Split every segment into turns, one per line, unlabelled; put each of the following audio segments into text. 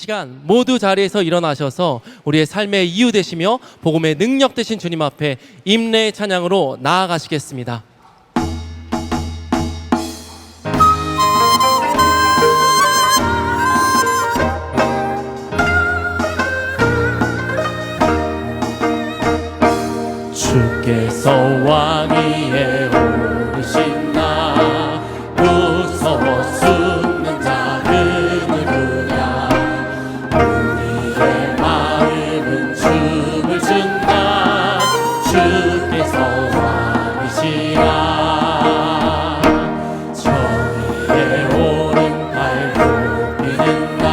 시간 모두 자리에서 일어나셔서 우리의 삶의 이유 되시며 복음의 능력 되신 주님 앞에 임례의 찬양으로 나아가시겠습니다. 주께서 왕 위에 오르신 나 무서워 숨는 자 그 누구냐 우리의 마음은 춤을 춘다 주께서 왕이시라 정의의 오른팔 높이는 나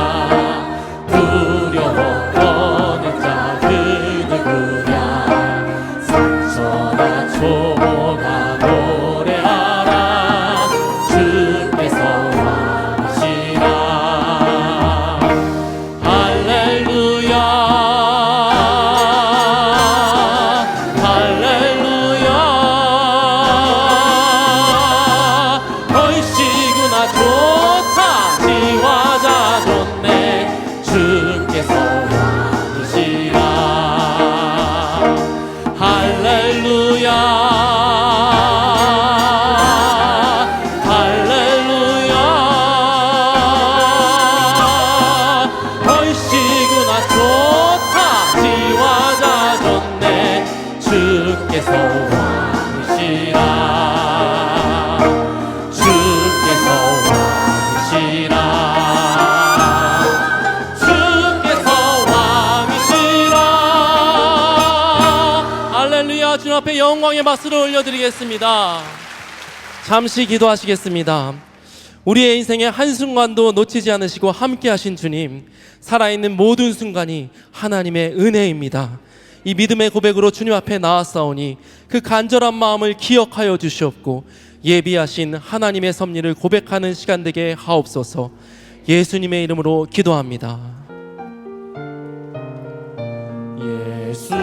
두려워 떠는 자 그 누구냐 조가 노래하라 주께서 왕이시라 할렐루야 할렐루야 얼씨구나 좋다 지화자 좋네 주께서 왕이시라 할렐루야 할렐루야 얼씨구나 좋다 지화자 좋네 주께서 왕이시라 주께서 왕이시라 주께서 왕이시라 할렐루야 주님 앞에 영광의 박수를 올려드리겠습니다. 잠시 기도하시겠습니다. 우리의 인생의 한순간도 놓치지 않으시고 함께 하신 주님, 살아있는 모든 순간이 하나님의 은혜입니다. 이 믿음의 고백으로 주님 앞에 나아싸우니 그 간절한 마음을 기억하여 주시옵고 예비하신 하나님의 섭리를 고백하는 시간 되게 하옵소서. 예수님의 이름으로 기도합니다. 예수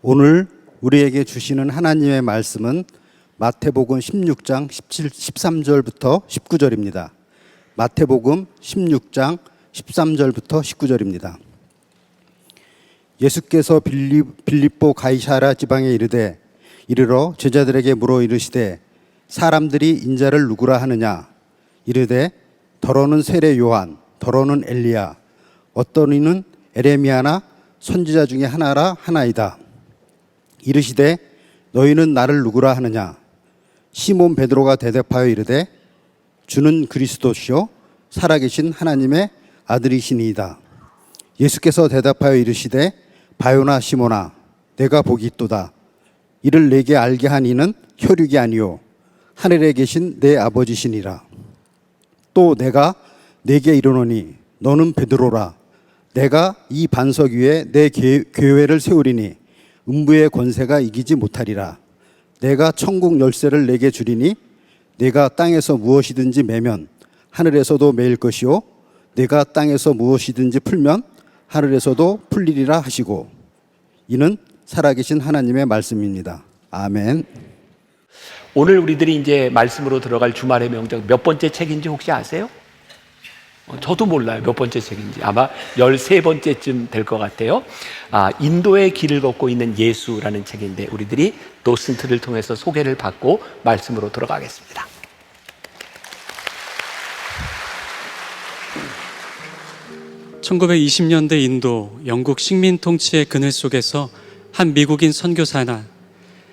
오늘 우리에게 주시는 하나님의 말씀은 마태복음 16장 13절부터 19절입니다. 마태복음 16장 13절부터 19절입니다. 예수께서 빌립보 가이사랴 지방에 이르러 제자들에게 물어 이르시되 사람들이 인자를 누구라 하느냐? 이르되 더러는 세례 요한, 더러는 엘리야, 어떤 이는 에레미야나 선지자 중에 하나라 하나이다. 이르시되 너희는 나를 누구라 하느냐? 시몬 베드로가 대답하여 이르되 주는 그리스도시요 살아계신 하나님의 아들이시니이다. 예수께서 대답하여 이르시되 바요나 시몬아 내가 복이 있도다. 이를 내게 알게 한 이는 혈육이 아니요 하늘에 계신 내 아버지시니라. 또 내가 내게 이르노니 너는 베드로라. 내가 이 반석 위에 내 교회를 세우리니 음부의 권세가 이기지 못하리라. 내가 천국 열쇠를 내게 주리니 내가 땅에서 무엇이든지 매면 하늘에서도 매일 것이요 내가 땅에서 무엇이든지 풀면 하늘에서도 풀리리라 하시고. 이는 살아계신 하나님의 말씀입니다. 아멘.
오늘 우리들이 이제 말씀으로 들어갈 주말의 명작 몇 번째 책인지 혹시 아세요? 저도 몰라요. 몇 번째 책인지. 아마 13번째쯤 될 것 같아요. 인도의 길을 걷고 있는 예수라는 책인데 우리들이 도슨트를 통해서 소개를 받고 말씀으로 들어가겠습니다.
(1920년대) 인도 영국 식민 통치의 그늘 속에서 한 미국인 선교사나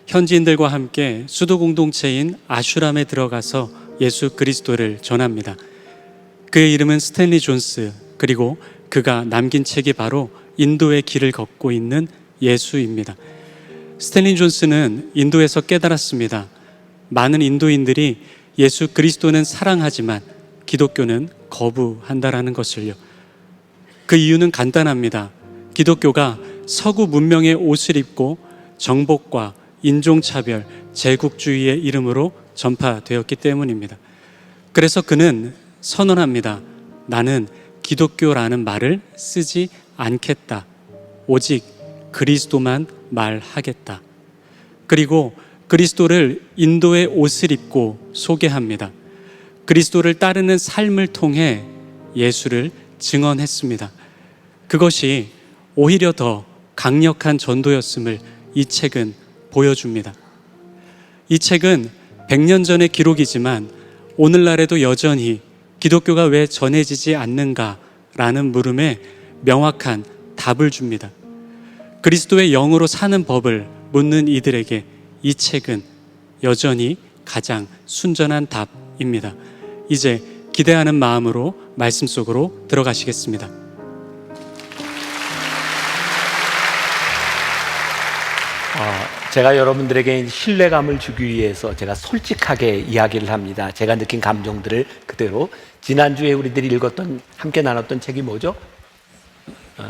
현지인들과 함께 수도 공동체인 아슈람에 들어가서 예수 그리스도를 전합니다. 그의 이름은 스탠리 존스, 그리고 그가 남긴 책이 바로 인도의 길을 걷고 있는 예수입니다. 스탠리 존스는 인도에서 깨달았습니다. 많은 인도인들이 예수 그리스도는 사랑하지만 기독교는 거부한다라는 것을요. 그 이유는 간단합니다. 기독교가 서구 문명의 옷을 입고 정복과 인종차별, 제국주의의 이름으로 전파되었기 때문입니다. 그래서 그는 선언합니다. 나는 기독교라는 말을 쓰지 않겠다. 오직 그리스도만 말하겠다. 그리고 그리스도를 인도의 옷을 입고 소개합니다. 그리스도를 따르는 삶을 통해 예수를 증언했습니다. 그것이 오히려 더 강력한 전도였음을 이 책은 보여줍니다. 이 책은 100년 전의 기록이지만 오늘날에도 여전히 기독교가 왜 전해지지 않는가라는 물음에 명확한 답을 줍니다. 그리스도의 영으로 사는 법을 묻는 이들에게 이 책은 여전히 가장 순전한 답입니다. 이제 기대하는 마음으로 말씀 속으로 들어가시겠습니다.
제가 여러분들에게 신뢰감을 주기 위해서 제가 솔직하게 이야기를 합니다. 제가 느낀 감정들을 그대로. 지난주에 우리들이 읽었던, 함께 나눴던 책이 뭐죠?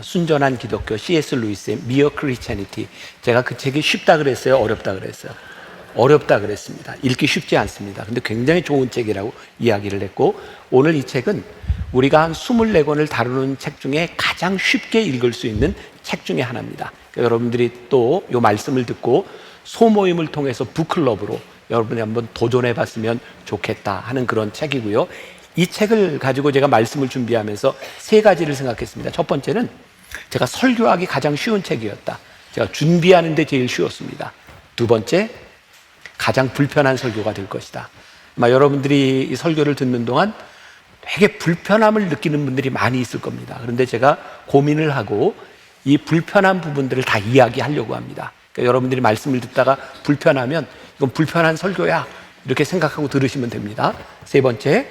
순전한 기독교, C.S. 루이스의 Mere Christianity. 제가 그 책이 쉽다 그랬어요? 어렵다 그랬어요? 어렵다 그랬습니다. 읽기 쉽지 않습니다. 근데 굉장히 좋은 책이라고 이야기를 했고, 오늘 이 책은 우리가 한 24권을 다루는 책 중에 가장 쉽게 읽을 수 있는 책 중에 하나입니다. 그러니까 여러분들이 또 이 말씀을 듣고 소모임을 통해서 북클럽으로 여러분이 한번 도전해 봤으면 좋겠다 하는 그런 책이고요. 이 책을 가지고 제가 말씀을 준비하면서 3가지를 생각했습니다. 첫 번째는 제가 설교하기 가장 쉬운 책이었다. 제가 준비하는데 제일 쉬웠습니다. 두 번째, 가장 불편한 설교가 될 것이다. 아마 여러분들이 이 설교를 듣는 동안 되게 불편함을 느끼는 분들이 많이 있을 겁니다. 그런데 제가 고민을 하고 이 불편한 부분들을 다 이야기하려고 합니다. 그러니까 여러분들이 말씀을 듣다가 불편하면 이건 불편한 설교야 이렇게 생각하고 들으시면 됩니다. 세 번째,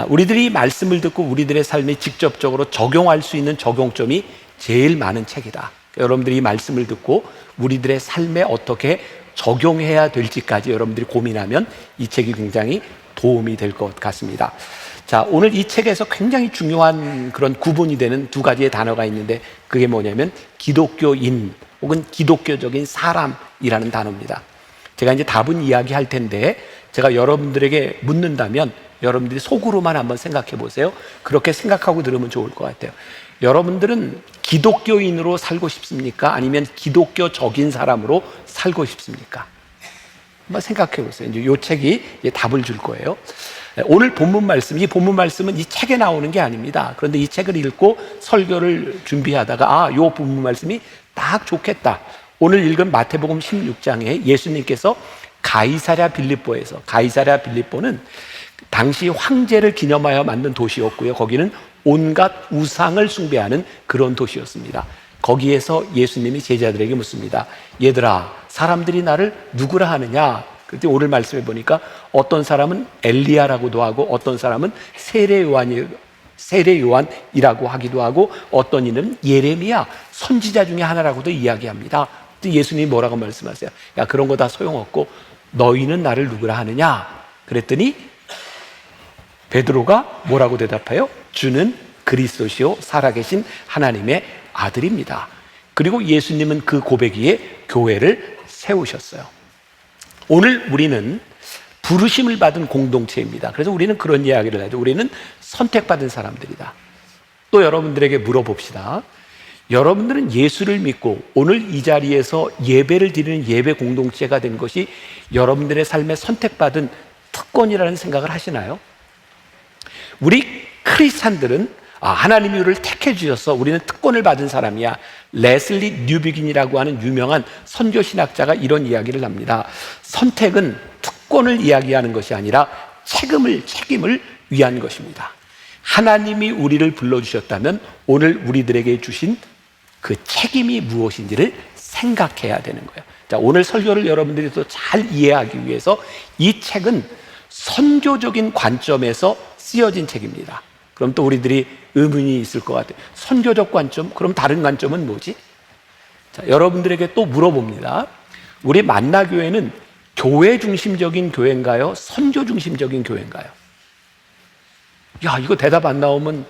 우리들이 말씀을 듣고 우리들의 삶에 직접적으로 적용할 수 있는 적용점이 제일 많은 책이다. 그러니까 여러분들이 이 말씀을 듣고 우리들의 삶에 어떻게 적용해야 될지까지 여러분들이 고민하면 이 책이 굉장히 도움이 될 것 같습니다. 자, 오늘 이 책에서 굉장히 중요한 그런 구분이 되는 2가지의 단어가 있는데 그게 뭐냐면 기독교인 혹은 기독교적인 사람이라는 단어입니다. 제가 이제 답은 이야기할 텐데 제가 여러분들에게 묻는다면 여러분들이 속으로만 한번 생각해 보세요. 그렇게 생각하고 들으면 좋을 것 같아요. 여러분들은 기독교인으로 살고 싶습니까? 아니면 기독교적인 사람으로 살고 싶습니까? 한번 생각해 보세요. 이제 이 책이 이제 답을 줄 거예요. 오늘 본문 말씀, 이 본문 말씀은 이 책에 나오는 게 아닙니다. 그런데 이 책을 읽고 설교를 준비하다가 이 본문 말씀이 딱 좋겠다. 오늘 읽은 마태복음 16장에 예수님께서 가이사랴 빌립보에서, 가이사랴 빌립보는 당시 황제를 기념하여 만든 도시였고요. 거기는 온갖 우상을 숭배하는 그런 도시였습니다. 거기에서 예수님이 제자들에게 묻습니다. 얘들아, 사람들이 나를 누구라 하느냐? 그때 오늘 말씀해 보니까 어떤 사람은 엘리야라고도 하고 어떤 사람은 세례 요한이라고 하기도 하고 어떤 이는 예레미야 선지자 중에 하나라고도 이야기합니다. 예수님이 뭐라고 말씀하세요? 야, 그런 거 다 소용없고 너희는 나를 누구라 하느냐? 그랬더니 베드로가 뭐라고 대답해요? 주는 그리스도시요 살아계신 하나님의 아들입니다. 그리고 예수님은 그 고백 위에 교회를 세우셨어요. 오늘 우리는 부르심을 받은 공동체입니다. 그래서 우리는 그런 이야기를 하죠. 우리는 선택받은 사람들이다. 또 여러분들에게 물어봅시다. 여러분들은 예수를 믿고 오늘 이 자리에서 예배를 드리는 예배 공동체가 된 것이 여러분들의 삶에 선택받은 특권이라는 생각을 하시나요? 우리 크리스찬들은 하나님이 우리를 택해 주셔서 우리는 특권을 받은 사람이야. 레슬리 뉴비긴이라고 하는 유명한 선교 신학자가 이런 이야기를 합니다. 선택은 특권을 이야기하는 것이 아니라 책임을 위한 것입니다. 하나님이 우리를 불러주셨다면 오늘 우리들에게 주신 그 책임이 무엇인지를 생각해야 되는 거예요. 자, 오늘 설교를 여러분들이 더 잘 이해하기 위해서 이 책은 선교적인 관점에서 쓰여진 책입니다. 그럼 또 우리들이 의문이 있을 것 같아요. 선교적 관점? 그럼 다른 관점은 뭐지? 자, 여러분들에게 또 물어봅니다. 우리 만나교회는 교회 중심적인 교회인가요? 선교 중심적인 교회인가요? 야, 이거 대답 안 나오면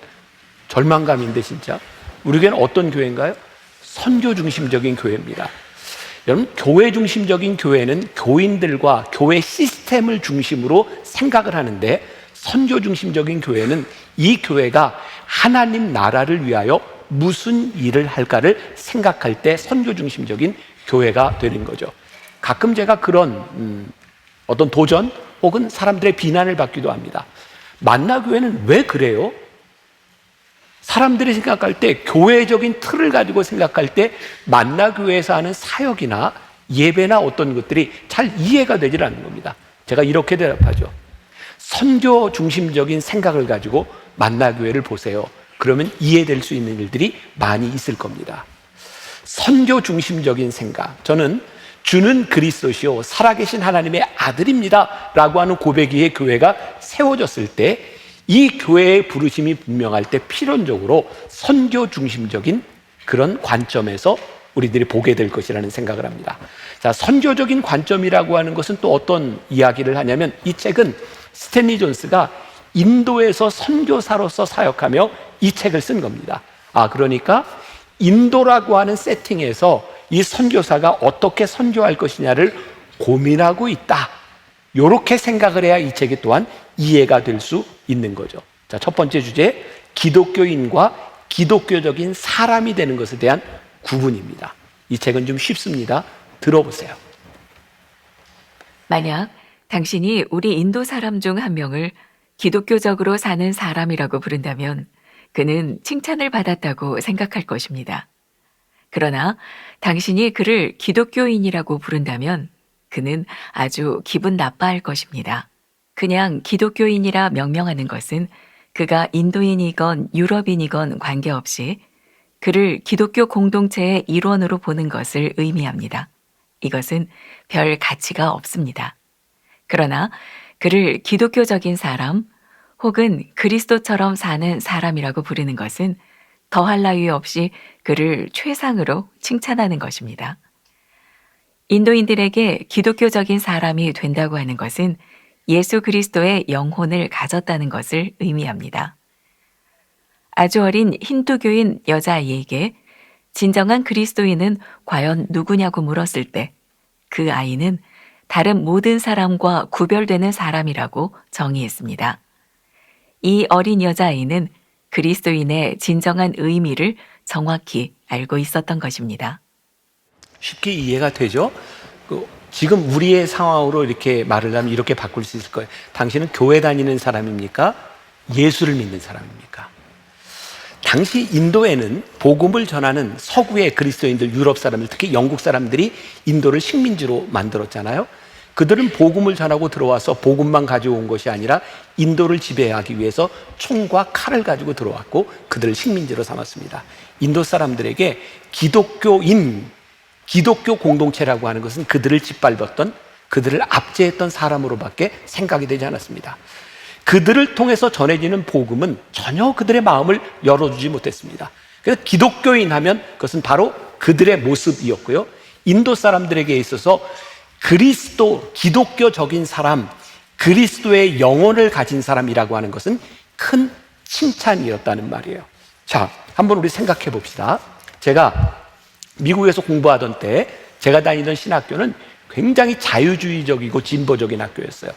절망감인데 진짜. 우리 교회는 어떤 교회인가요? 선교 중심적인 교회입니다. 여러분, 교회 중심적인 교회는 교인들과 교회 시스템을 중심으로 생각을 하는데 선교 중심적인 교회는 이 교회가 하나님 나라를 위하여 무슨 일을 할까를 생각할 때 선교 중심적인 교회가 되는 거죠. 가끔 제가 그런 어떤 도전 혹은 사람들의 비난을 받기도 합니다. 만나교회는 왜 그래요? 사람들이 생각할 때 교회적인 틀을 가지고 생각할 때 만나교회에서 하는 사역이나 예배나 어떤 것들이 잘 이해가 되질 않는 겁니다. 제가 이렇게 대답하죠. 선교 중심적인 생각을 가지고 만나교회를 보세요. 그러면 이해될 수 있는 일들이 많이 있을 겁니다. 선교 중심적인 생각, 저는 주는 그리스도시요 살아계신 하나님의 아들입니다 라고 하는 고백 위에 교회가 세워졌을 때 이 교회의 부르심이 분명할 때 필연적으로 선교 중심적인 그런 관점에서 우리들이 보게 될 것이라는 생각을 합니다. 자, 선교적인 관점이라고 하는 것은 또 어떤 이야기를 하냐면 이 책은 스탠리 존스가 인도에서 선교사로서 사역하며 이 책을 쓴 겁니다. 그러니까 인도라고 하는 세팅에서 이 선교사가 어떻게 선교할 것이냐를 고민하고 있다. 이렇게 생각을 해야 이 책이 또한 이해가 될 수 있는 거죠. 자, 첫 번째 주제, 기독교인과 기독교적인 사람이 되는 것에 대한 구분입니다. 이 책은 좀 쉽습니다. 들어보세요.
만약 당신이 우리 인도 사람 중 한 명을 기독교적으로 사는 사람이라고 부른다면 그는 칭찬을 받았다고 생각할 것입니다. 그러나 당신이 그를 기독교인이라고 부른다면 그는 아주 기분 나빠할 것입니다. 그냥 기독교인이라 명명하는 것은 그가 인도인이건 유럽인이건 관계없이 그를 기독교 공동체의 일원으로 보는 것을 의미합니다. 이것은 별 가치가 없습니다. 그러나 그를 기독교적인 사람 혹은 그리스도처럼 사는 사람이라고 부르는 것은 더할 나위 없이 그를 최상으로 칭찬하는 것입니다. 인도인들에게 기독교적인 사람이 된다고 하는 것은 예수 그리스도의 영혼을 가졌다는 것을 의미합니다. 아주 어린 힌두교인 여자아이에게 진정한 그리스도인은 과연 누구냐고 물었을 때 그 아이는 다른 모든 사람과 구별되는 사람이라고 정의했습니다. 이 어린 여자아이는 그리스도인의 진정한 의미를 정확히 알고 있었던 것입니다.
쉽게 이해가 되죠? 지금 우리의 상황으로 이렇게 말을 하면 이렇게 바꿀 수 있을 거예요. 당신은 교회 다니는 사람입니까? 예수를 믿는 사람입니까? 당시 인도에는 복음을 전하는 서구의 그리스도인들, 유럽 사람들, 특히 영국 사람들이 인도를 식민지로 만들었잖아요. 그들은 복음을 전하고 들어와서 복음만 가져온 것이 아니라 인도를 지배하기 위해서 총과 칼을 가지고 들어왔고 그들을 식민지로 삼았습니다. 인도 사람들에게 기독교 공동체라고 하는 것은 그들을 짓밟았던, 그들을 압제했던 사람으로밖에 생각이 되지 않았습니다. 그들을 통해서 전해지는 복음은 전혀 그들의 마음을 열어주지 못했습니다. 그래서 기독교인 하면 그것은 바로 그들의 모습이었고요. 인도 사람들에게 있어서 그리스도, 기독교적인 사람, 그리스도의 영혼을 가진 사람이라고 하는 것은 큰 칭찬이었다는 말이에요. 자, 한번 우리 생각해 봅시다. 제가 미국에서 공부하던 때 제가 다니던 신학교는 굉장히 자유주의적이고 진보적인 학교였어요.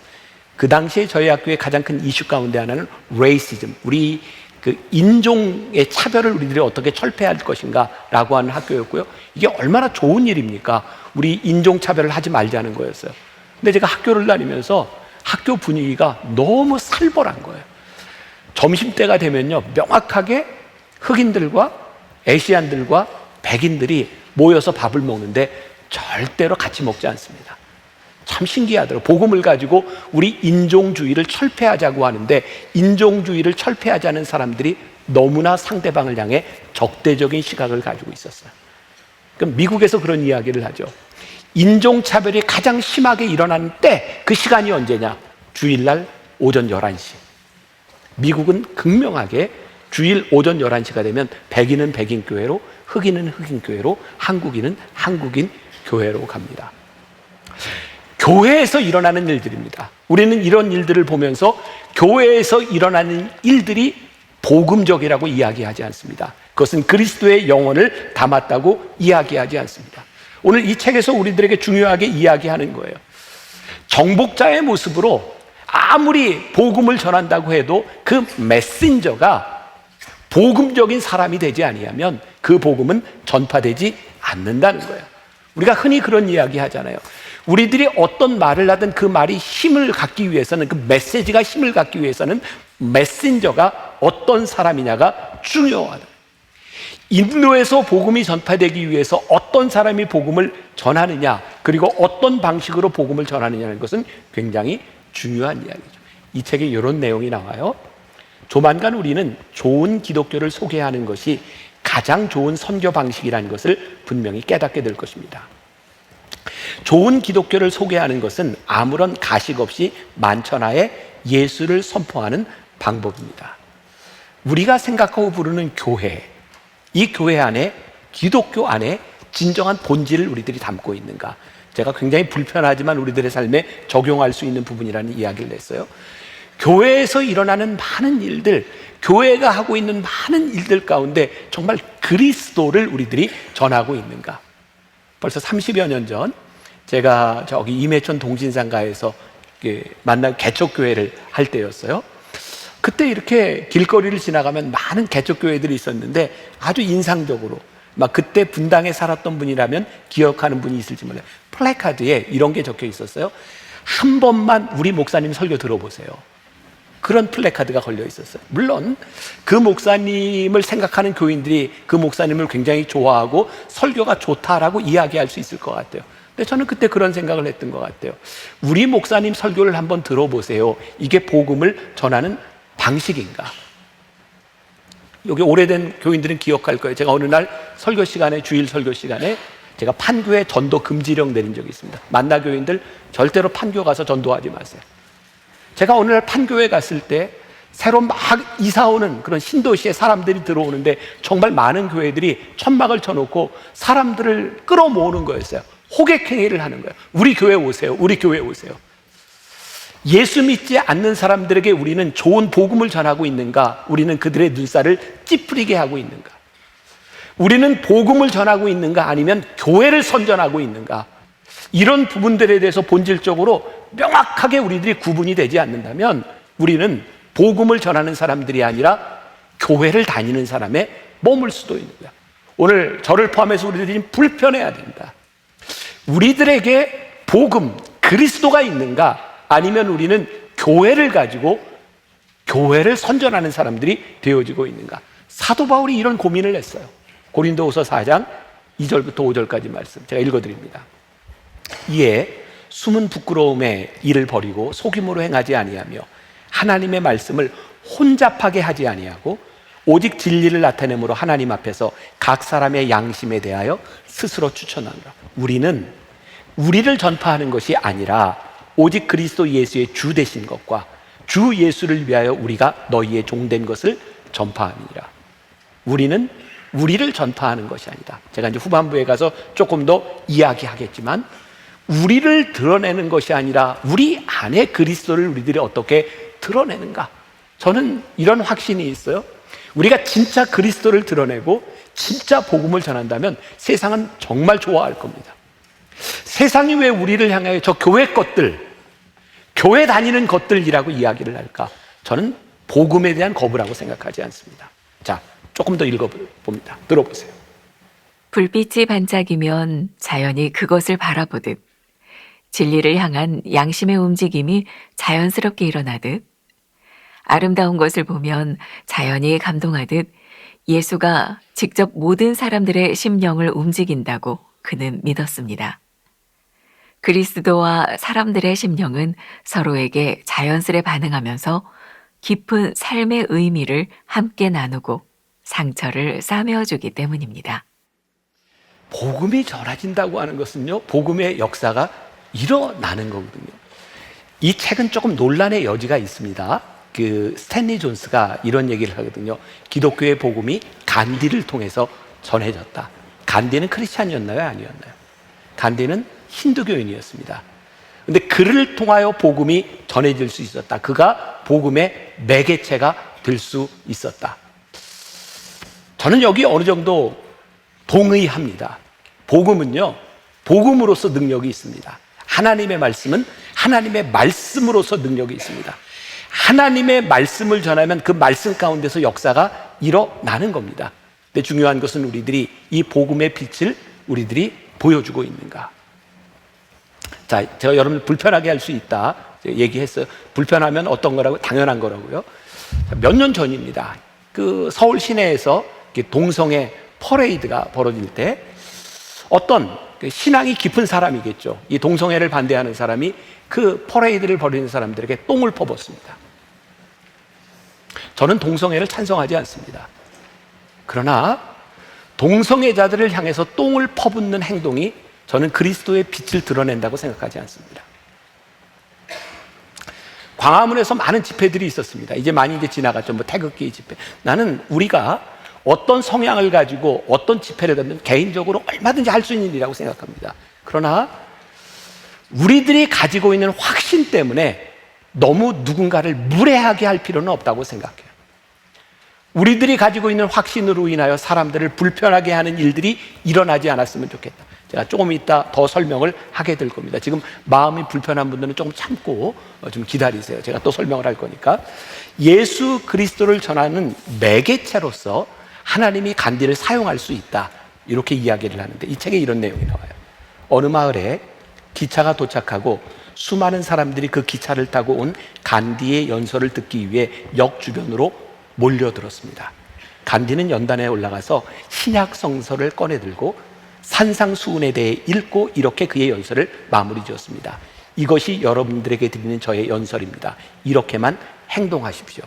그 당시에 저희 학교의 가장 큰 이슈 가운데 하나는 레이시즘, 우리 그 인종의 차별을 우리들이 어떻게 철폐할 것인가 라고 하는 학교였고요. 이게 얼마나 좋은 일입니까? 우리 인종 차별을 하지 말자는 거였어요. 근데 제가 학교를 다니면서 학교 분위기가 너무 살벌한 거예요. 점심때가 되면요, 명확하게 흑인들과 아시안들과 백인들이 모여서 밥을 먹는데 절대로 같이 먹지 않습니다. 참 신기하더라고요. 복음을 가지고 우리 인종주의를 철폐하자고 하는데 인종주의를 철폐하자는 사람들이 너무나 상대방을 향해 적대적인 시각을 가지고 있었어요. 그럼 미국에서 그런 이야기를 하죠. 인종차별이 가장 심하게 일어나는 때, 그 시간이 언제냐? 주일날 오전 11시. 미국은 극명하게 주일 오전 11시가 되면 백인은 백인 교회로, 흑인은 흑인 교회로, 한국인은 한국인 교회로 갑니다. 교회에서 일어나는 일들입니다. 우리는 이런 일들을 보면서 교회에서 일어나는 일들이 복음적이라고 이야기하지 않습니다. 그것은 그리스도의 영혼을 담았다고 이야기하지 않습니다. 오늘 이 책에서 우리들에게 중요하게 이야기하는 거예요. 정복자의 모습으로 아무리 복음을 전한다고 해도 그 메신저가 복음적인 사람이 되지 아니하면 그 복음은 전파되지 않는다는 거예요. 우리가 흔히 그런 이야기 하잖아요. 우리들이 어떤 말을 하든 그 말이 힘을 갖기 위해서는, 그 메시지가 힘을 갖기 위해서는 메신저가 어떤 사람이냐가 중요하다. 인도에서 복음이 전파되기 위해서 어떤 사람이 복음을 전하느냐, 그리고 어떤 방식으로 복음을 전하느냐는 것은 굉장히 중요한 이야기죠. 이 책에 이런 내용이 나와요. 조만간 우리는 좋은 기독교를 소개하는 것이 가장 좋은 선교 방식이라는 것을 분명히 깨닫게 될 것입니다. 좋은 기독교를 소개하는 것은 아무런 가식 없이 만천하에 예수를 선포하는 방법입니다. 우리가 생각하고 부르는 교회, 이 교회 안에, 기독교 안에 진정한 본질을 우리들이 담고 있는가? 제가 굉장히 불편하지만 우리들의 삶에 적용할 수 있는 부분이라는 이야기를 했어요. 교회에서 일어나는 많은 일들, 교회가 하고 있는 많은 일들 가운데 정말 그리스도를 우리들이 전하고 있는가? 벌써 30여 년 전 제가 저기 임해천 동진상가에서 만난 개척교회를 할 때였어요. 그때 이렇게 길거리를 지나가면 많은 개척교회들이 있었는데 아주 인상적으로, 막 그때 분당에 살았던 분이라면 기억하는 분이 있을지 몰라요. 플래카드에 이런 게 적혀 있었어요. 한 번만 우리 목사님 설교 들어보세요. 그런 플래카드가 걸려 있었어요. 물론 그 목사님을 생각하는 교인들이 그 목사님을 굉장히 좋아하고 설교가 좋다라고 이야기할 수 있을 것 같아요. 근데 저는 그때 그런 생각을 했던 것 같아요. 우리 목사님 설교를 한번 들어보세요. 이게 복음을 전하는 방식인가? 여기 오래된 교인들은 기억할 거예요. 제가 어느 날 설교 시간에, 주일 설교 시간에 제가 판교에 전도 금지령 내린 적이 있습니다. 만나 교인들 절대로 판교 가서 전도하지 마세요. 제가 어느 날 판교에 갔을 때 새로 막 이사 오는 그런 신도시에 사람들이 들어오는데 정말 많은 교회들이 천막을 쳐놓고 사람들을 끌어모으는 거였어요. 호객행위를 하는 거예요. 우리 교회 오세요. 우리 교회 오세요. 예수 믿지 않는 사람들에게 우리는 좋은 복음을 전하고 있는가? 우리는 그들의 눈살을 찌푸리게 하고 있는가? 우리는 복음을 전하고 있는가? 아니면 교회를 선전하고 있는가? 이런 부분들에 대해서 본질적으로 명확하게 우리들이 구분이 되지 않는다면 우리는 복음을 전하는 사람들이 아니라 교회를 다니는 사람의 몸일 수도 있는 거야. 오늘 저를 포함해서 우리들이 불편해야 된다. 우리들에게 복음, 그리스도가 있는가? 아니면 우리는 교회를 가지고 교회를 선전하는 사람들이 되어지고 있는가? 사도 바울이 이런 고민을 했어요. 고린도후서 4장 2절부터 5절까지 말씀 제가 읽어드립니다. 이에 숨은 부끄러움에 일을 버리고 속임으로 행하지 아니하며 하나님의 말씀을 혼잡하게 하지 아니하고 오직 진리를 나타내므로 하나님 앞에서 각 사람의 양심에 대하여 스스로 추천하노라. 우리는 우리를 전파하는 것이 아니라 오직 그리스도 예수의 주 되신 것과 주 예수를 위하여 우리가 너희의 종된 것을 전파하니라. 우리는 우리를 전파하는 것이 아니다. 제가 이제 후반부에 가서 조금 더 이야기하겠지만 우리를 드러내는 것이 아니라 우리 안에 그리스도를 우리들이 어떻게 드러내는가? 저는 이런 확신이 있어요. 우리가 진짜 그리스도를 드러내고 진짜 복음을 전한다면 세상은 정말 좋아할 겁니다. 세상이 왜 우리를 향하여 저 교회 것들, 교회 다니는 것들이라고 이야기를 할까? 저는 복음에 대한 거부라고 생각하지 않습니다. 자, 조금 더 읽어봅니다. 들어보세요.
불빛이 반짝이면 자연이 그것을 바라보듯 진리를 향한 양심의 움직임이 자연스럽게 일어나듯 아름다운 것을 보면 자연이 감동하듯 예수가 직접 모든 사람들의 심령을 움직인다고 그는 믿었습니다. 그리스도와 사람들의 심령은 서로에게 자연스레 반응하면서 깊은 삶의 의미를 함께 나누고 상처를 싸매어주기 때문입니다.
복음이 전해진다고 하는 것은요, 복음의 역사가 일어나는 거거든요. 이 책은 조금 논란의 여지가 있습니다. 스탠리 존스가 이런 얘기를 하거든요. 기독교의 복음이 간디를 통해서 전해졌다. 간디는 크리스찬이었나요? 아니었나요? 간디는 힌두교인이었습니다. 근데 그를 통하여 복음이 전해질 수 있었다. 그가 복음의 매개체가 될 수 있었다. 저는 여기 어느 정도 동의합니다. 복음은요, 복음으로서 능력이 있습니다. 하나님의 말씀은 하나님의 말씀으로서 능력이 있습니다. 하나님의 말씀을 전하면 그 말씀 가운데서 역사가 일어나는 겁니다. 근데 중요한 것은 우리들이 이 복음의 빛을 우리들이 보여주고 있는가. 자, 제가 여러분 불편하게 할 수 있다 얘기했어요. 불편하면 어떤 거라고? 당연한 거라고요. 몇 년 전입니다. 서울 시내에서 동성애 퍼레이드가 벌어질 때 어떤 신앙이 깊은 사람이겠죠. 이 동성애를 반대하는 사람이 그 퍼레이드를 벌이는 사람들에게 똥을 퍼붓습니다. 저는 동성애를 찬성하지 않습니다. 그러나 동성애자들을 향해서 똥을 퍼붓는 행동이 저는 그리스도의 빛을 드러낸다고 생각하지 않습니다. 광화문에서 많은 집회들이 있었습니다. 이제 많이 지나갔죠. 태극기 집회. 나는 우리가 어떤 성향을 가지고 어떤 집회를 가든 개인적으로 얼마든지 할 수 있는 일이라고 생각합니다. 그러나 우리들이 가지고 있는 확신 때문에 너무 누군가를 무례하게 할 필요는 없다고 생각해요. 우리들이 가지고 있는 확신으로 인하여 사람들을 불편하게 하는 일들이 일어나지 않았으면 좋겠다. 제가 조금 이따 더 설명을 하게 될 겁니다. 지금 마음이 불편한 분들은 조금 참고 좀 기다리세요. 제가 또 설명을 할 거니까. 예수 그리스도를 전하는 매개체로서 하나님이 간디를 사용할 수 있다, 이렇게 이야기를 하는데 이 책에 이런 내용이 나와요. 어느 마을에 기차가 도착하고 수많은 사람들이 그 기차를 타고 온 간디의 연설을 듣기 위해 역 주변으로 몰려들었습니다. 간디는 연단에 올라가서 신약 성서를 꺼내들고 산상수훈에 대해 읽고 이렇게 그의 연설을 마무리 지었습니다. 이것이 여러분들에게 드리는 저의 연설입니다. 이렇게만 행동하십시오.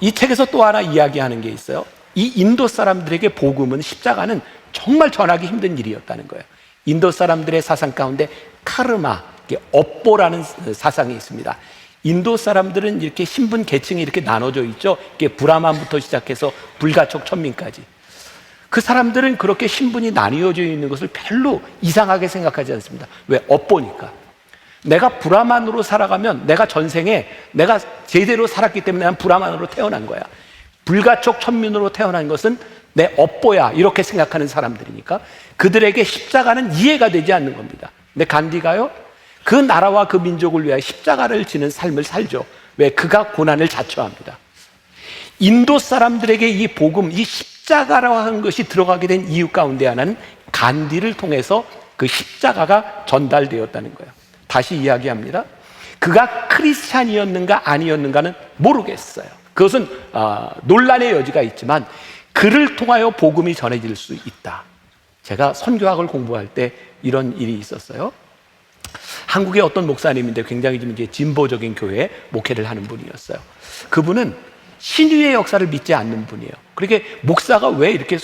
이 책에서 또 하나 이야기하는 게 있어요. 이 인도 사람들에게 복음은, 십자가는 정말 전하기 힘든 일이었다는 거예요. 인도 사람들의 사상 가운데 카르마, 업보라는 사상이 있습니다. 인도 사람들은 이렇게 신분 계층이 이렇게 나눠져 있죠. 이게 브라만부터 시작해서 불가촉 천민까지. 그 사람들은 그렇게 신분이 나뉘어져 있는 것을 별로 이상하게 생각하지 않습니다. 왜? 업보니까. 내가 브라만으로 살아가면 내가 전생에 내가 제대로 살았기 때문에 난 브라만으로 태어난 거야. 불가촉 천민으로 태어난 것은 내 업보야, 이렇게 생각하는 사람들이니까 그들에게 십자가는 이해가 되지 않는 겁니다. 근데 간디가요, 그 나라와 그 민족을 위하여 십자가를 지는 삶을 살죠. 왜? 그가 고난을 자초합니다. 인도 사람들에게 이 복음, 이 십자가라고 하는 것이 들어가게 된 이유 가운데 하나는 간디를 통해서 그 십자가가 전달되었다는 거예요. 다시 이야기합니다. 그가 크리스찬이었는가 아니었는가는 모르겠어요. 그것은 논란의 여지가 있지만 그를 통하여 복음이 전해질 수 있다. 제가 선교학을 공부할 때 이런 일이 있었어요. 한국의 어떤 목사님인데 굉장히 좀 이제 진보적인 교회에 목회를 하는 분이었어요. 그분은 신유의 역사를 믿지 않는 분이에요. 그러니까 목사가 왜 이렇게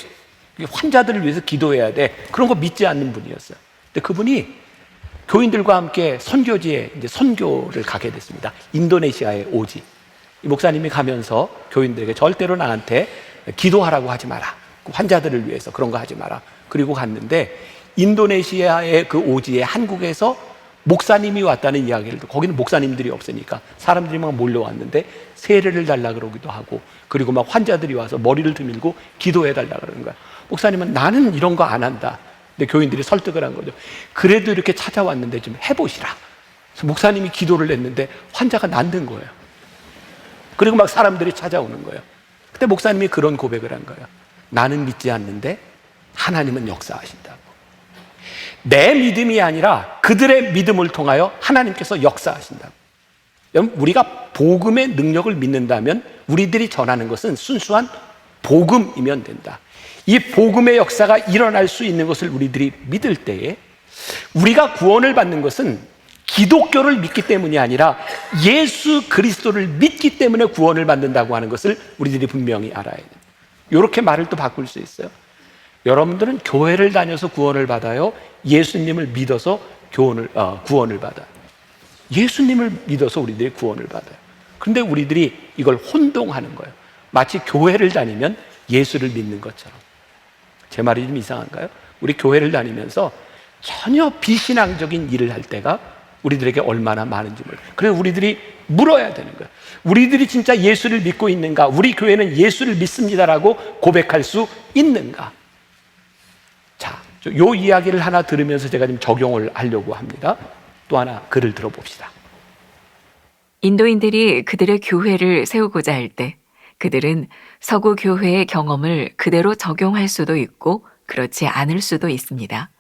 환자들을 위해서 기도해야 돼? 그런 거 믿지 않는 분이었어요. 근데 그분이 교인들과 함께 선교지에 이제 선교를 가게 됐습니다. 인도네시아의 오지. 이 목사님이 가면서 교인들에게 절대로 나한테 기도하라고 하지 마라. 환자들을 위해서 그런 거 하지 마라. 그리고 갔는데 인도네시아의 그 오지에 한국에서 목사님이 왔다는 이야기를 듣고, 거기는 목사님들이 없으니까 사람들이 막 몰려왔는데 세례를 달라 그러기도 하고, 그리고 막 환자들이 와서 머리를 들밀고 기도해 달라 그러는 거야. 목사님은 나는 이런 거 안 한다. 근데 교인들이 설득을 한 거죠. 그래도 이렇게 찾아왔는데 좀 해보시라. 그래서 목사님이 기도를 했는데 환자가 낫는 거예요. 그리고 막 사람들이 찾아오는 거예요. 그때 목사님이 그런 고백을 한 거예요. 나는 믿지 않는데 하나님은 역사하신다고. 내 믿음이 아니라 그들의 믿음을 통하여 하나님께서 역사하신다고. 여러분, 우리가 복음의 능력을 믿는다면 우리들이 전하는 것은 순수한 복음이면 된다. 이 복음의 역사가 일어날 수 있는 것을 우리들이 믿을 때에 우리가 구원을 받는 것은 기독교를 믿기 때문이 아니라 예수 그리스도를 믿기 때문에 구원을 받는다고 하는 것을 우리들이 분명히 알아야 돼요. 이렇게 말을 또 바꿀 수 있어요. 여러분들은 교회를 다녀서 구원을 받아요? 예수님을 믿어서 구원을 받아요? 예수님을 믿어서 우리들이 구원을 받아요. 그런데 우리들이 이걸 혼동하는 거예요. 마치 교회를 다니면 예수를 믿는 것처럼. 제 말이 좀 이상한가요? 우리 교회를 다니면서 전혀 비신앙적인 일을 할 때가 우리들에게 얼마나 많은지 몰라요. 그래서 우리들이 물어야 되는 거예요. 우리들이 진짜 예수를 믿고 있는가? 우리 교회는 예수를 믿습니다라고 고백할 수 있는가? 자, 요 이야기를 하나 들으면서 제가 좀 적용을 하려고 합니다. 또 하나 글을 들어봅시다.
인도인들이 그들의 교회를 세우고자 할 때 그들은 서구 교회의 경험을 그대로 적용할 수도 있고 그렇지 않을 수도 있습니다.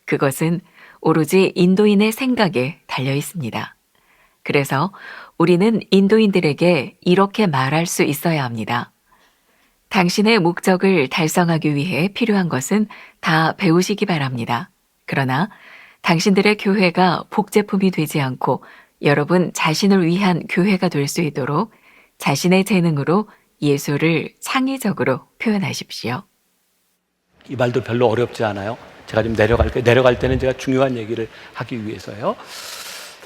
그것은 오로지 인도인의 생각에 달려 있습니다. 그래서 우리는 인도인들에게 이렇게 말할 수 있어야 합니다. 당신의 목적을 달성하기 위해 필요한 것은 다 배우시기 바랍니다. 그러나 당신들의 교회가 복제품이 되지 않고 여러분 자신을 위한 교회가 될 수 있도록 자신의 재능으로 예수를 창의적으로 표현하십시오.
이 말도 별로 어렵지 않아요. 제가 좀 내려갈 때는 제가 중요한 얘기를 하기 위해서요.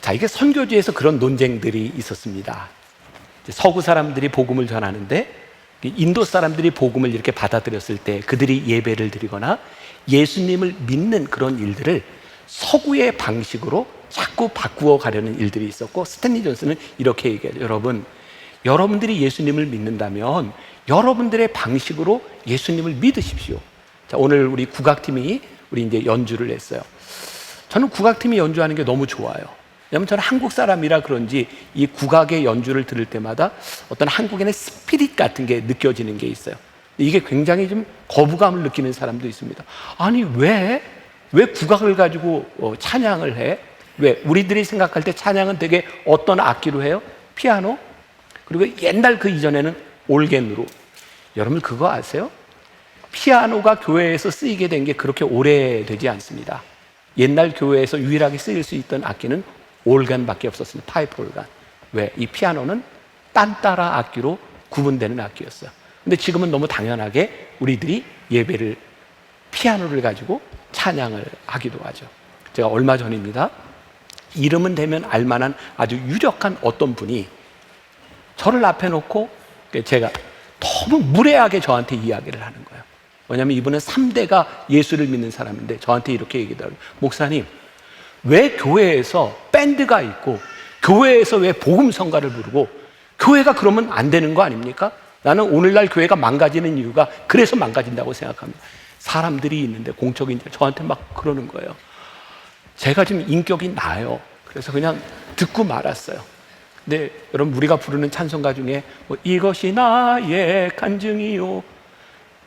자, 이게 선교지에서 그런 논쟁들이 있었습니다. 서구 사람들이 복음을 전하는데 인도 사람들이 복음을 이렇게 받아들였을 때 그들이 예배를 드리거나 예수님을 믿는 그런 일들을 서구의 방식으로 자꾸 바꾸어 가려는 일들이 있었고, 스탠리 존슨은 이렇게 얘기해요. 여러분들이 예수님을 믿는다면 여러분들의 방식으로 예수님을 믿으십시오. 자, 오늘 우리 국악팀이 우리 이제 연주를 했어요. 저는 국악팀이 연주하는 게 너무 좋아요. 왜냐하면 저는 한국 사람이라 그런지 이 국악의 연주를 들을 때마다 어떤 한국인의 스피릿 같은 게 느껴지는 게 있어요. 이게 굉장히 좀 거부감을 느끼는 사람도 있습니다. 아니 왜 국악을 가지고 찬양을 해? 왜? 우리들이 생각할 때 찬양은 되게 어떤 악기로 해요? 피아노? 그리고 옛날 그 이전에는 올겐으로. 여러분 그거 아세요? 피아노가 교회에서 쓰이게 된 게 그렇게 오래되지 않습니다. 옛날 교회에서 유일하게 쓰일 수 있던 악기는 올간밖에 없었습니다. 파이프 올간. 왜? 이 피아노는 딴따라 악기로 구분되는 악기였어요. 근데 지금은 너무 당연하게 우리들이 예배를 피아노를 가지고 찬양을 하기도 하죠. 제가 얼마 전입니다. 이름은 되면 알만한 아주 유력한 어떤 분이 저를 앞에 놓고 제가 너무 무례하게 저한테 이야기를 하는 거예요. 왜냐하면 이분은 3대가 예수를 믿는 사람인데 저한테 이렇게 얘기하더라고요. 목사님, 왜 교회에서 밴드가 있고 교회에서 왜 복음성가를 부르고 교회가 그러면 안 되는 거 아닙니까? 나는 오늘날 교회가 망가지는 이유가 그래서 망가진다고 생각합니다. 사람들이 있는데 공적인 저한테 막 그러는 거예요. 제가 지금 인격이 나요. 그래서 그냥 듣고 말았어요. 네, 여러분 우리가 부르는 찬송가 중에 뭐 이것이 나의 간증이요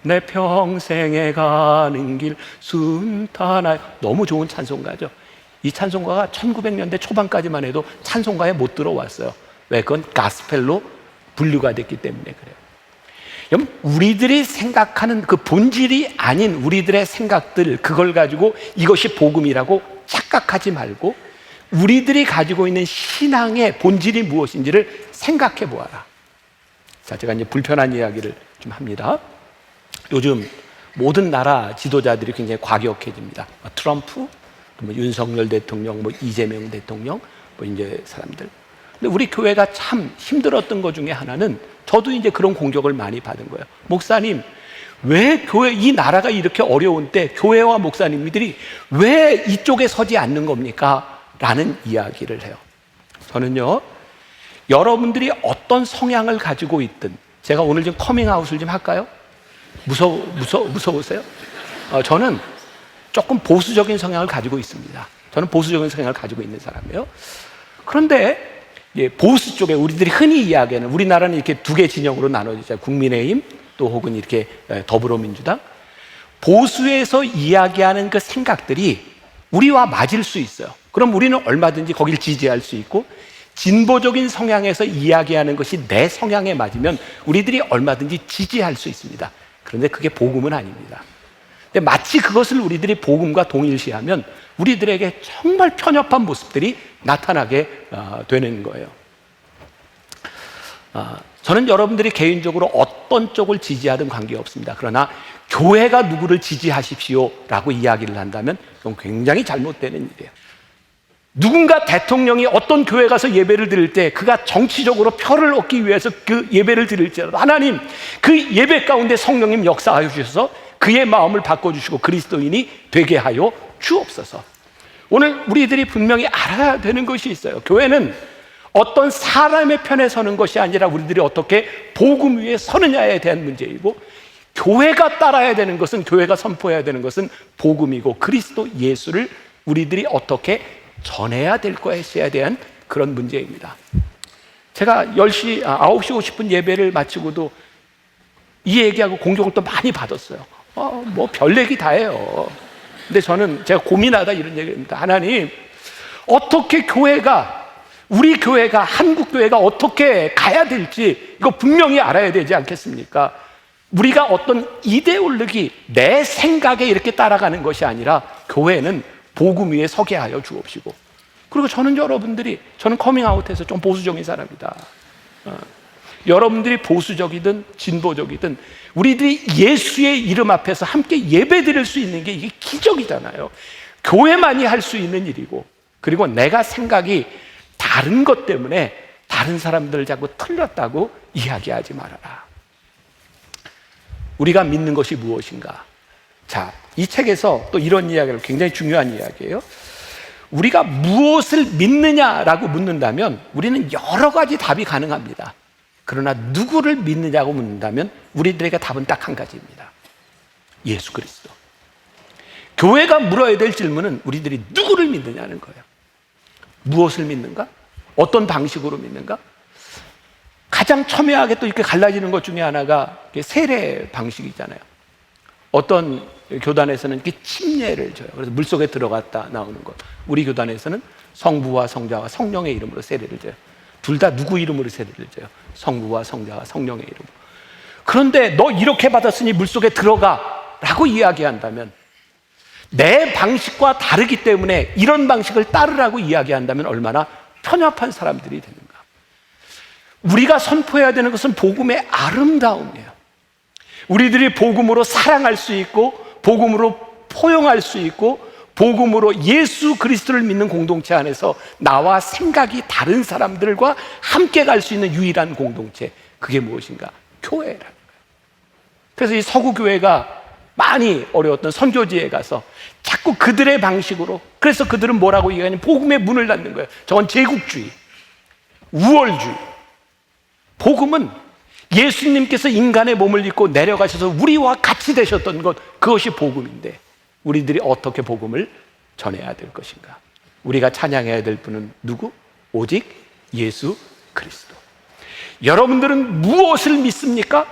내 평생에 가는 길 순탄하여, 너무 좋은 찬송가죠. 이 찬송가가 1900년대 초반까지만 해도 찬송가에 못 들어왔어요. 왜? 그건 가스펠로 분류가 됐기 때문에 그래요. 여러분, 우리들이 생각하는 그 본질이 아닌 우리들의 생각들, 그걸 가지고 이것이 복음이라고 착각하지 말고 우리들이 가지고 있는 신앙의 본질이 무엇인지를 생각해 보아라. 자, 제가 이제 불편한 이야기를 좀 합니다. 요즘 모든 나라 지도자들이 굉장히 과격해집니다. 트럼프, 뭐 윤석열 대통령, 뭐 이재명 대통령, 뭐 이제 사람들. 근데 우리 교회가 참 힘들었던 것 중에 하나는, 저도 이제 그런 공격을 많이 받은 거예요. 목사님, 왜 교회, 이 나라가 이렇게 어려운 때 교회와 목사님들이 왜 이쪽에 서지 않는 겁니까? 라는 이야기를 해요. 저는요, 여러분들이 어떤 성향을 가지고 있든, 제가 오늘 좀 커밍아웃을 좀 할까요? 무서우세요? 저는 조금 보수적인 성향을 가지고 있습니다. 저는 보수적인 성향을 가지고 있는 사람이에요. 그런데 보수 쪽에 우리들이 흔히 이야기하는, 우리나라는 이렇게 두 개 진영으로 나눠지죠. 국민의힘 또 혹은 이렇게 더불어민주당. 보수에서 이야기하는 그 생각들이 우리와 맞을 수 있어요. 그럼 우리는 얼마든지 거길 지지할 수 있고, 진보적인 성향에서 이야기하는 것이 내 성향에 맞으면 우리들이 얼마든지 지지할 수 있습니다. 그런데 그게 복음은 아닙니다. 근데 마치 그것을 우리들이 복음과 동일시하면 우리들에게 정말 편협한 모습들이 나타나게 되는 거예요. 저는 여러분들이 개인적으로 어떤 쪽을 지지하든 관계없습니다. 그러나 교회가 누구를 지지하십시오라고 이야기를 한다면 그건 굉장히 잘못되는 일이에요. 누군가 대통령이 어떤 교회 가서 예배를 드릴 때 그가 정치적으로 표를 얻기 위해서 그 예배를 드릴지라도, 하나님 그 예배 가운데 성령님 역사하여 주셔서 그의 마음을 바꿔주시고 그리스도인이 되게 하여 주옵소서. 오늘 우리들이 분명히 알아야 되는 것이 있어요. 교회는 어떤 사람의 편에 서는 것이 아니라 우리들이 어떻게 복음 위에 서느냐에 대한 문제이고, 교회가 따라야 되는 것은, 교회가 선포해야 되는 것은 복음이고 그리스도 예수를 우리들이 어떻게 전해야 될 것에 대한 그런 문제입니다. 제가 9시 50분 예배를 마치고도 이 얘기하고 공격을 또 많이 받았어요. 뭐 별 얘기 다 해요. 근데 저는 제가 고민하다 이런 얘기입니다. 하나님, 어떻게 교회가, 우리 교회가, 한국 교회가 어떻게 가야 될지 이거 분명히 알아야 되지 않겠습니까? 우리가 어떤 이데올로기, 내 생각에 이렇게 따라가는 것이 아니라 교회는 복음 위에 서게 하여 주옵시고, 그리고 저는 여러분들이, 저는 커밍아웃해서 좀 보수적인 사람이다. 여러분들이 보수적이든 진보적이든 우리들이 예수의 이름 앞에서 함께 예배 드릴 수 있는 게 이게 기적이잖아요. 교회만이 할 수 있는 일이고, 그리고 내가 생각이 다른 것 때문에 다른 사람들을 자꾸 틀렸다고 이야기하지 말아라. 우리가 믿는 것이 무엇인가? 자, 이 책에서 또 이런 이야기를, 굉장히 중요한 이야기예요. 우리가 무엇을 믿느냐라고 묻는다면 우리는 여러 가지 답이 가능합니다. 그러나 누구를 믿느냐고 묻는다면 우리들에게 답은 딱 한 가지입니다. 예수 그리스도. 교회가 물어야 될 질문은 우리들이 누구를 믿느냐는 거예요. 무엇을 믿는가? 어떤 방식으로 믿는가? 가장 첨예하게 또 이렇게 갈라지는 것 중에 하나가 세례 방식이잖아요. 어떤 교단에서는 이렇게 침례를 줘요. 그래서 물속에 들어갔다 나오는 것. 우리 교단에서는 성부와 성자와 성령의 이름으로 세례를 줘요. 둘 다 누구 이름으로 세례를 줘요? 성부와 성자와 성령의 이름으로. 그런데 너 이렇게 받았으니 물속에 들어가 라고 이야기한다면, 내 방식과 다르기 때문에 이런 방식을 따르라고 이야기한다면 얼마나 편협한 사람들이 되는가. 우리가 선포해야 되는 것은 복음의 아름다움이에요. 우리들이 복음으로 사랑할 수 있고, 복음으로 포용할 수 있고, 복음으로 예수 그리스도를 믿는 공동체 안에서 나와 생각이 다른 사람들과 함께 갈 수 있는 유일한 공동체, 그게 무엇인가? 교회라는 거예요. 그래서 이 서구 교회가 많이 어려웠던 선교지에 가서 자꾸 그들의 방식으로, 그래서 그들은 뭐라고 얘기하냐면 복음의 문을 닫는 거예요. 저건 제국주의, 우월주의. 복음은 예수님께서 인간의 몸을 입고 내려가셔서 우리와 같이 되셨던 것, 그것이 복음인데 우리들이 어떻게 복음을 전해야 될 것인가? 우리가 찬양해야 될 분은 누구? 오직 예수 그리스도. 여러분들은 무엇을 믿습니까?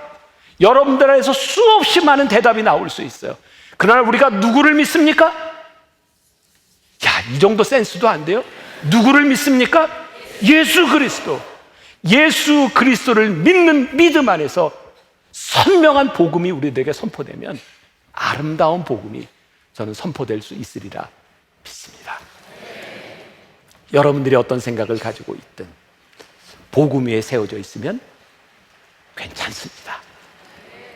여러분들 안에서 수없이 많은 대답이 나올 수 있어요. 그러나 우리가 누구를 믿습니까? 야, 이 정도 센스도 안 돼요? 누구를 믿습니까? 예수 그리스도. 예수 그리스도를 믿는 믿음 안에서 선명한 복음이 우리들에게 선포되면 아름다운 복음이 저는 선포될 수 있으리라 믿습니다. 여러분들이 어떤 생각을 가지고 있든 복음 위에 세워져 있으면 괜찮습니다.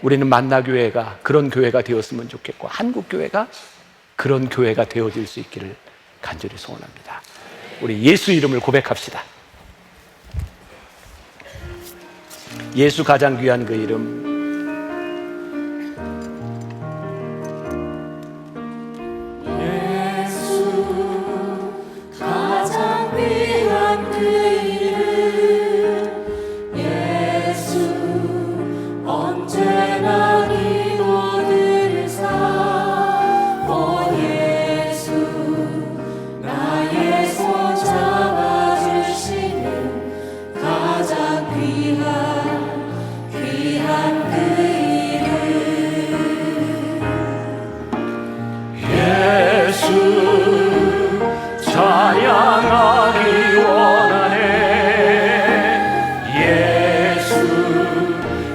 우리는 만나교회가 그런 교회가 되었으면 좋겠고, 한국교회가 그런 교회가 되어질 수 있기를 간절히 소원합니다. 우리 예수 이름을 고백합시다. 예수 가장 귀한 그 이름,
가장 귀한 그 이름 예수 언제나 기도드리사 오 예수 나의 손 잡아주시는 가장 귀한 그 이름
예수 찬양하기 원하네. 예수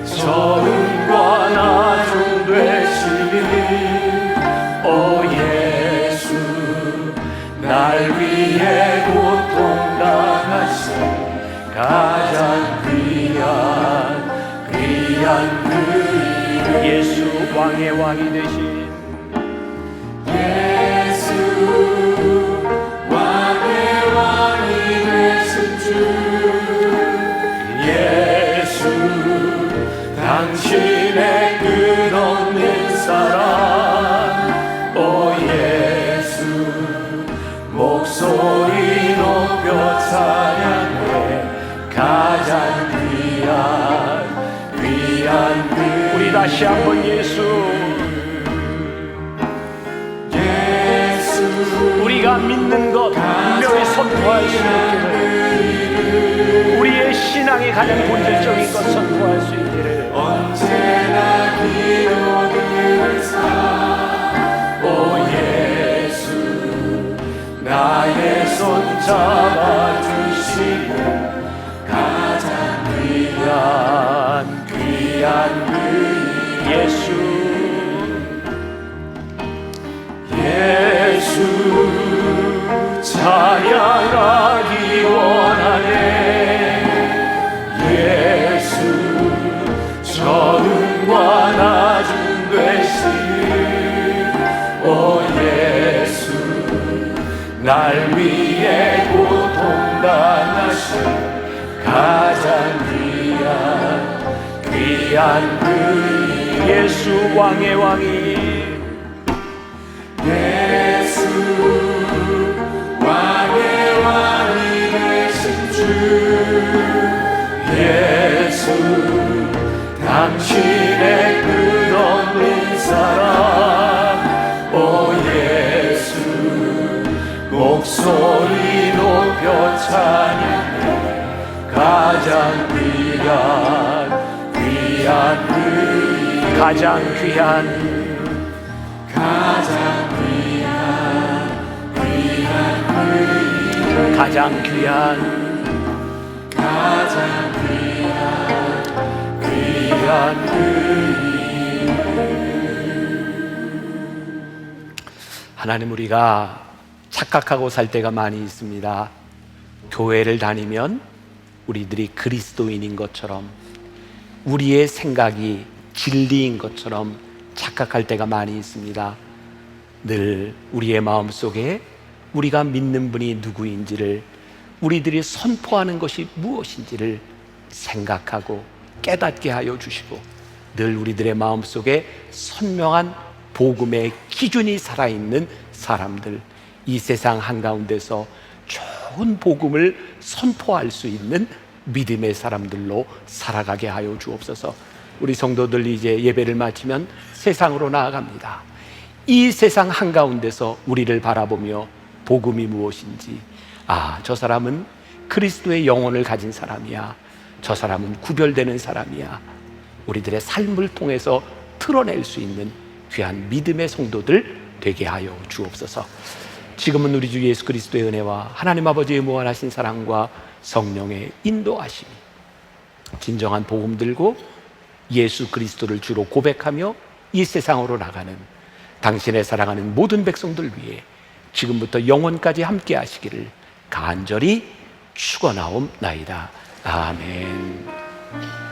처음과 나중 되시니 오 예수 날 위해 고통 당하신 가장 귀한 그 이름. 예수 왕의 왕이 되신 예수 당신의 끝없는 사랑 오 예수 목소리 높여 찬양해 가장 귀한 그 우리 다시 한번 예수 우리가 믿는 것 분명히 선포할 수 있기를, 우리의 신앙의 가장 본질적인 것 선포할 수 있기를. 언제나 기도드리사 오 예수 나의 손 잡아주시는 가장 귀한 그 예수. 예수 찬양하기 원하네. 예수 처음과 나중 되신 오 예수 날 위해 고통당하신 가장 귀한 그 예수 왕의 왕이 예수 왕의 왕이 되신 주 예수 당신의 끝없는 사랑 오 예수 목소리 높여 찬양해 가장 귀한 그 가장 귀한 그 하나님, 우리가 착각하고 살 때가 많이 있습니다. 교회를 다니면 우리들이 그리스도인인 것처럼, 우리의 생각이 진리인 것처럼 착각할 때가 많이 있습니다. 늘 우리의 마음속에 우리가 믿는 분이 누구인지를, 우리들이 선포하는 것이 무엇인지를 생각하고 깨닫게 하여 주시고, 늘 우리들의 마음속에 선명한 복음의 기준이 살아있는 사람들, 이 세상 한가운데서 좋은 복음을 선포할 수 있는 믿음의 사람들로 살아가게 하여 주옵소서. 우리 성도들 이제 예배를 마치면 세상으로 나아갑니다. 이 세상 한가운데서 우리를 바라보며 복음이 무엇인지, 저 사람은 그리스도의 영혼을 가진 사람이야. 저 사람은 구별되는 사람이야. 우리들의 삶을 통해서 드러낼 수 있는 귀한 믿음의 성도들 되게 하여 주옵소서. 지금은 우리 주 예수 그리스도의 은혜와 하나님 아버지의 무한하신 사랑과 성령의 인도하심이 진정한 복음 들고 예수 그리스도를 주로 고백하며 이 세상으로 나가는 당신의 사랑하는 모든 백성들 위해 지금부터 영원까지 함께 하시기를 간절히 축원하옵나이다. 아멘.